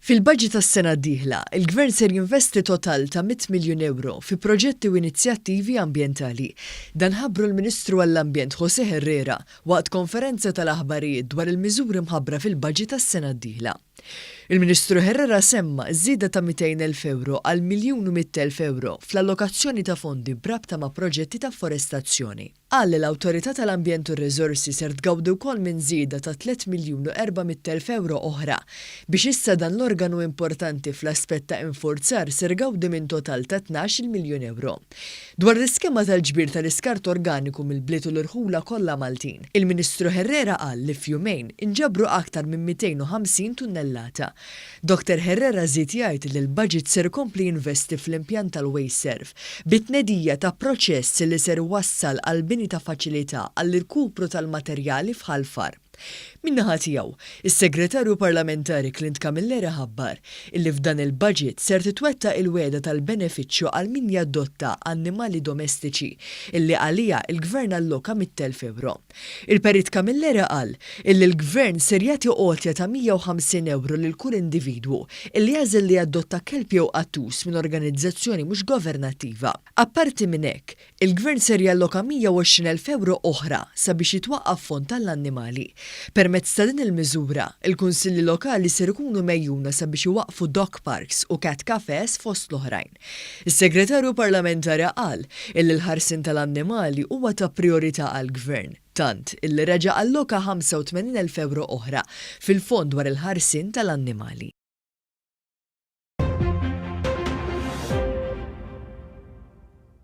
Fil-budget tas-sena d-dieħla, il-Gvern ser jinvesti total ta' 100 miljun euro fi proġetti u inizjattivi ambjentali. Dan ħabbru l-Ministru għall-Ambjent José Herrera waqt konferenza tal-aħbarijiet dwar il-miżuri mħabbra fil-budget tas-sena d-dieħla. Il-Ministru Herrera semma żieda ta' 200,000 euro għal 1,100,000 euro fl-allokazzjoni ta' fondi brabta ma' proġetti ta' forestazzjoni. Qal li l-Awtorità tal-Ambjent u r-Riżorsi ser tgawdu wkoll minn żieda ta' 3,400,000 euro oħra biex issa dan l-organu importanti fl-aspett ta' infurzar ser gawdi minn total ta' 12 miljun euro. Dwar l-iskema tal-ġbir tal-iskart organiku mill-bliet u l-irħula kollha Maltin, il-Ministru Herrera qal li f'jumejn inġabru aktar minn 250 tunnellata. Dr. Herrera żied jgħid li l-budget ser kompli jinvesti fl-impjant tal-waste serve bit-tnedija ta' proċess li ser wassal għal bini ta' faċilità għall-irkupru tal-materjali f'ħalfar. Min-naħa tiegħu, is-Segretarju Parlamentari Clint Camilleri ħabbar illi f'dan il-budget ser titwetta il-weda tal-benefiċċju għal min jadotta annimali domestiċi illi għalija il-Gvern alloka 100,000 euro. Il-Perit Camilleri qal illi l-Gvern ser jagħti għotja ta' 150 euro lil kull individwu illi jażel li jadotta kelb jew qattus minn organizzazzjoni mhux governattiva. Apparti minn hekk, il-Gvern ser jalloka 120,000 euro oħra sabiex jitwaqqaf fond tal-annimali. Permezz ta' din il-miżura, il-kunsilli lokali ser ikunu mejjuna sabiex iwaqfu dog parks u cat cafes fost l-oħrajn. Is-Segretarju Parlamentari qal illi l-ħarsin tal-annimali huwa ta' priorità għall-Gvern, tant illi reġa' alloka 85,000 euro oħra fil-fond dwar il-ħarsin tal-annimali.